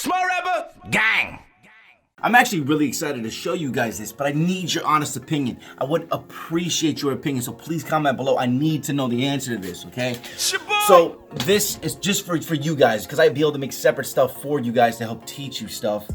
Small rapper, gang. I'm actually really excited to show you guys this, but I need your honest opinion. I would appreciate your opinion, so please comment below. I need to know the answer to this, okay? So this is just for you guys, because I'd be able to make separate stuff for you guys to help teach you stuff.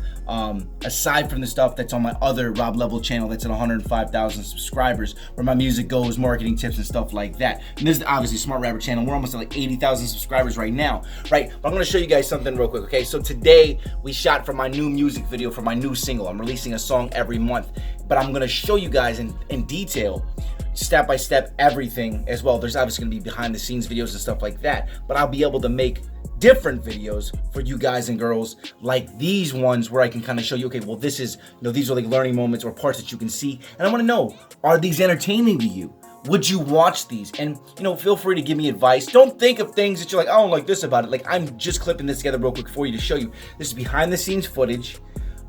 Aside from the stuff that's on my other Rob Level channel that's at 105,000 subscribers, where my music goes, marketing tips and stuff like that. And this is obviously Smart Rapper channel. We're almost at like 80,000 subscribers right now, right? But I'm gonna show you guys something real quick, okay? So today we shot for my new music video for my new single. I'm releasing a song every month, but I'm gonna show you guys in detail, step by step, everything as well. There's obviously gonna be behind the scenes videos and stuff like that, but I'll be able to make different videos for you guys and girls like these ones where I can kind of show you, okay, well, this is, these are like learning moments or parts that you can see. And I want to know, are these entertaining to you? Would you watch these? And, feel free to give me advice. Don't think of things that you're like, I don't like this about it. Like, I'm just clipping this together real quick for you to show you. This is behind the scenes footage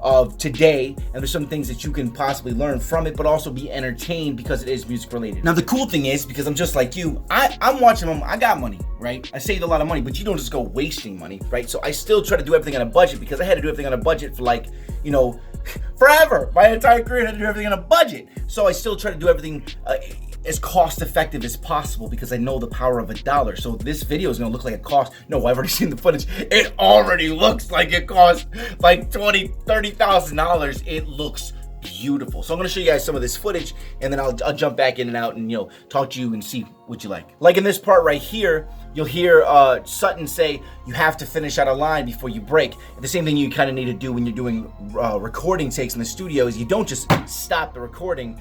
of today, and there's some things that you can possibly learn from it, but also be entertained because it is music related. Now the cool thing is, because I'm just like you, I'm watching them, I got money, right? I saved a lot of money, but you don't just go wasting money, right? So I still try to do everything on a budget, because I had to do everything on a budget for like, forever. My entire career I had to do everything on a budget. So I still try to do everything as cost effective as possible, because I know the power of a dollar. So this video is gonna look like it cost, no, I've already seen the footage. It already looks like it cost like $20,000, $30,000. It looks beautiful. So I'm gonna show you guys some of this footage, and then I'll jump back in and out and talk to you and see what you like. Like in this part right here, you'll hear Sutton say, you have to finish out a line before you break. And the same thing you kind of need to do when you're doing recording takes in the studio is you don't just stop the recording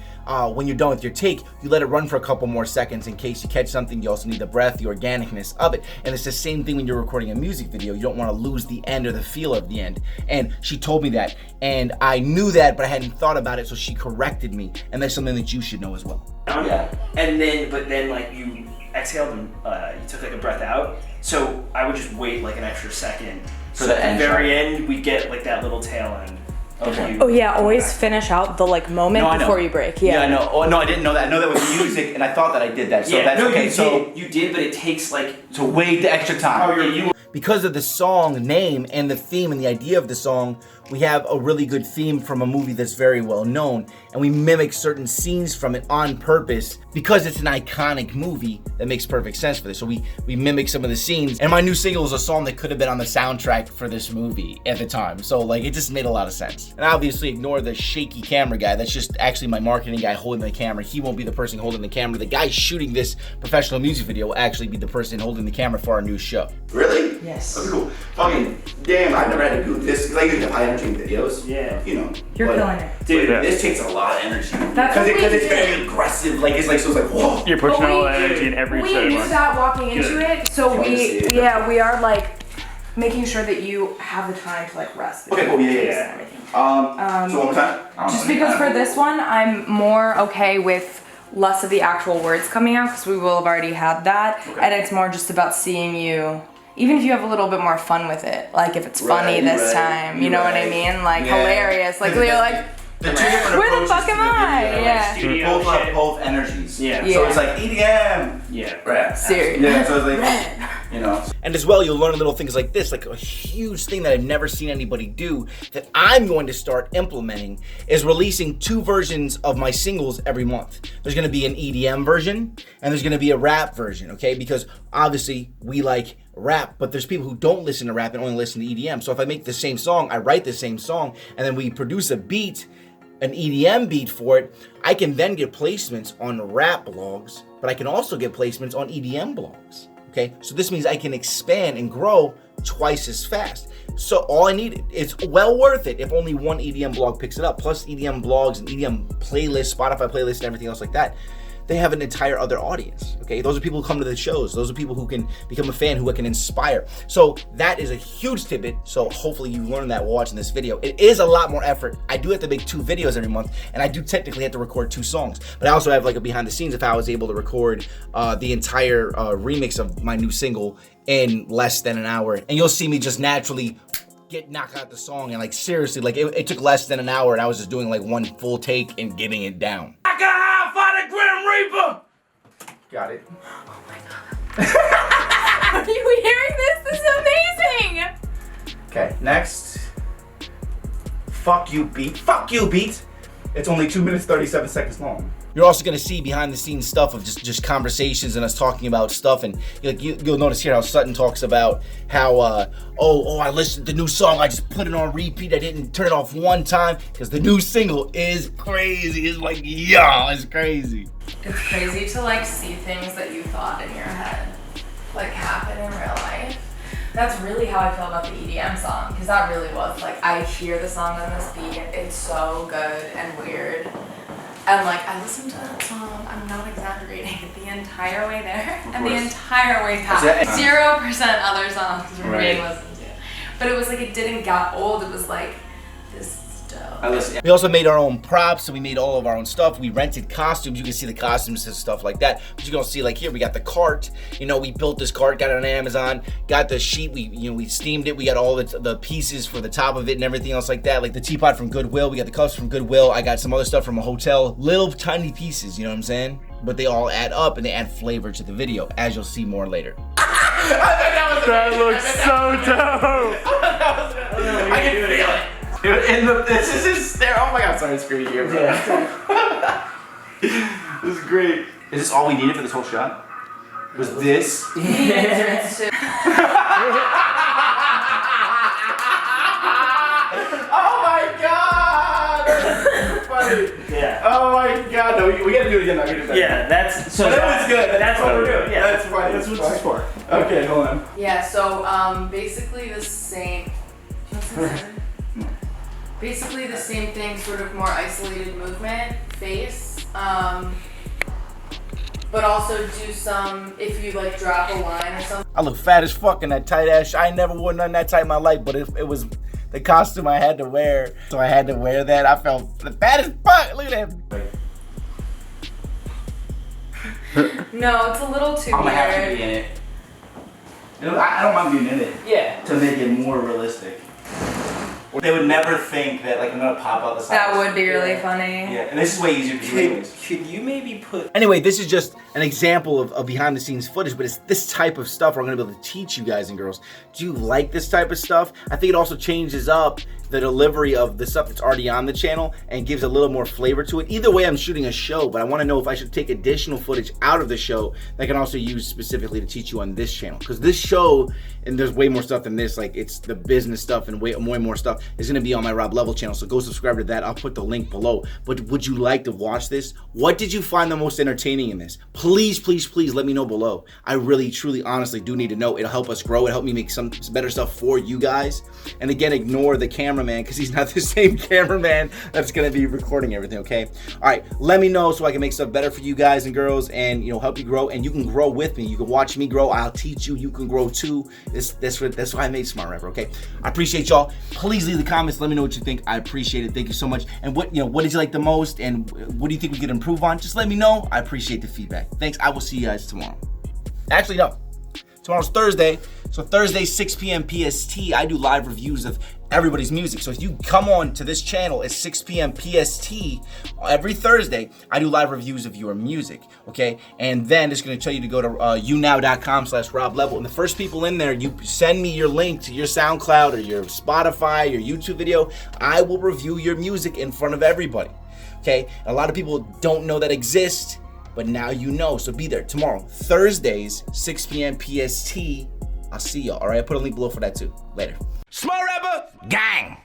when you're done with your take. You let it run for a couple more seconds in case you catch something. You also need the breath, the organicness of it. And it's the same thing when you're recording a music video. You don't want to lose the end or the feel of the end. And she told me that, and I knew that, but I hadn't thought about it, so she corrected me. And that's something that you should know as well. Yeah. And then, but then like you exhaled and you took like a breath out. So I would just wait like an extra second. For the end. At the very end, we get like that little tail end. Okay. Oh yeah, always finish out the moment before you break. Yeah. Yeah, I know. Oh no, I didn't know that. I know that was music, and I thought that I did that. So yeah, that's no, okay. You did, but it takes like to wait the extra time. Because of the song name and the theme and the idea of the song, we have a really good theme from a movie that's very well known, and we mimic certain scenes from it on purpose because it's an iconic movie. That makes perfect sense for this. So we mimic some of the scenes, and my new single is a song that could have been on the soundtrack for this movie at the time. So like it just made a lot of sense. And obviously ignore the shaky camera guy. That's just actually my marketing guy holding the camera. He won't be the person holding the camera. The guy shooting this professional music video will actually be the person holding the camera for our new show. Really? Yes. That's cool. Fucking damn, I've never had to do this. Like you do high energy videos. Yeah. You're killing it. Dude, this takes a lot of energy. That's what because it's we very aggressive. Like it's like so it's like whoa. You're pushing all that energy in every We set. knew that walking into it, so we are like making sure that you have the time to like rest. Okay, cool. Yeah. And everything. So one more time. Just because for this one, I'm more okay with less of the actual words coming out, because we will have already had that, and it's more just about seeing you. Even if you have a little bit more fun with it, like if it's funny this time, you know what I mean? Like hilarious, like you're like, the two different where the fuck am I? Video, Yeah. Both have both energies. Yeah. So it's like EDM. Yeah. Rap. Serious. Yeah. So it's like And as well, you'll learn little things like this, like a huge thing that I've never seen anybody do that I'm going to start implementing is releasing 2 versions of my singles every month. There's gonna be an EDM version and there's gonna be a rap version, okay? Because obviously we like rap, but there's people who don't listen to rap and only listen to EDM. So if I make the same song, I write the same song, and then we produce a beat, an EDM beat for it, I can then get placements on rap blogs, but I can also get placements on EDM blogs. Okay, so this means I can expand and grow twice as fast. So all I need, it's well worth it if only one EDM blog picks it up. Plus EDM blogs and EDM playlists, Spotify playlists, and everything else like that. They have an entire other audience, okay? Those are people who come to the shows. Those are people who can become a fan, who I can inspire. So that is a huge tidbit. So hopefully you learned that while watching this video. It is a lot more effort. I do have to make 2 videos every month, and I do technically have to record 2 songs. But I also have like a behind the scenes if I was able to record the entire remix of my new single in less than an hour. And you'll see me just naturally knock out the song, and like seriously, like it took less than an hour, and I was just doing like 1 full take and getting it down. I got high for the Grim Reaper. got it. Oh my god. Are you hearing this? This is amazing. Okay, next. Fuck you, beat. Fuck you, beat. It's only 2 minutes 37 seconds long. You're also gonna see behind the scenes stuff of just conversations and us talking about stuff, and like you'll notice here how Sutton talks about how I listened to the new song, I just put it on repeat, I didn't turn it off one time because the new single is crazy. It's like, yeah, it's crazy. It's crazy to like see things that you thought in your head like happen in real life. That's really how I feel about the EDM song, because that really was like, I hear the song on this beat, it's so good and weird. And like, I listened to that song, I'm not exaggerating, the entire way there and the entire way back. 0% other songs were being listened to. But it was like, it didn't get old, it was like, this is dope. We also made our own props, so we made all of our own stuff. We rented costumes, you can see the costumes and stuff like that. But you're gonna see like here, we got the cart, you know, we built this cart, got it on Amazon, got the sheet, we steamed it, we got all the pieces for the top of it and everything else like that, like the teapot from Goodwill, we got the cups from Goodwill, I got some other stuff from a hotel, little tiny pieces, you know what I'm saying? But they all add up and they add flavor to the video, as you'll see more later. That looks so dope! I can feel it. This is hysterical. Oh my god, sorry to screw you, bro. This is great. Is this all we needed for this whole shot? Was this? Oh my god! That's funny. Yeah. Oh my god, no, we gotta do it again now. Yeah, that's so. That was good. That's what we're doing. Yeah, that's fine. That's what it's for. Okay, hold on. Yeah, so basically the same. Basically the same thing, sort of more isolated movement, face, but also do some, if you like drop a line or something. I look fat as fuck in that tight ass. I ain't never worn nothing that tight in my life, but it was the costume I had to wear, so I had to wear that. I felt fat as fuck. Look at that. No, it's a little too I'm gonna have to weird. be in it. I don't mind being in it. Yeah. To make it more realistic. They would never think that like I'm gonna pop out the sides. That would be really funny. Yeah, and this is way easier to do anyways. Could you maybe put? Anyway, this is just an example of behind the scenes footage, but it's this type of stuff we're gonna be able to teach you guys and girls. Do you like this type of stuff? I think it also changes up the delivery of the stuff that's already on the channel and gives a little more flavor to it. Either way, I'm shooting a show, but I wanna know if I should take additional footage out of the show that I can also use specifically to teach you on this channel. Because this show, and there's way more stuff than this, like it's the business stuff and way more stuff is gonna be on my Rob Level channel, so go subscribe to that. I'll put the link below. But would you like to watch this? What did you find the most entertaining in this? Please, please, please let me know below. I really, truly, honestly do need to know. It'll help us grow. It'll help me make some better stuff for you guys. And again, ignore the cameraman because he's not the same cameraman that's gonna be recording everything, okay? All right, let me know so I can make stuff better for you guys and girls and, you know, help you grow. And you can grow with me. You can watch me grow. I'll teach you. You can grow too. That's why I made Smart Rapper, okay? I appreciate y'all. Please leave the comments. Let me know what you think. I appreciate it. Thank you so much. And what did you like the most? And what do you think we could improve on? Just let me know. I appreciate the feedback. Thanks. I will see you guys tomorrow. Actually, no. Tomorrow's Thursday. So Thursday, 6 p.m. PST, I do live reviews of everybody's music. So if you come on to this channel at 6 p.m. PST every Thursday, I do live reviews of your music, okay? And then it's gonna tell you to go to younow.com/RobLevel. And the first people in there, you send me your link to your SoundCloud or your Spotify, your YouTube video, I will review your music in front of everybody, okay? A lot of people don't know that exists, but now you know, so be there tomorrow, Thursdays, 6 p.m. PST. I'll see y'all, all right? I put a link below for that too. Later. Smart Rapper! Gang!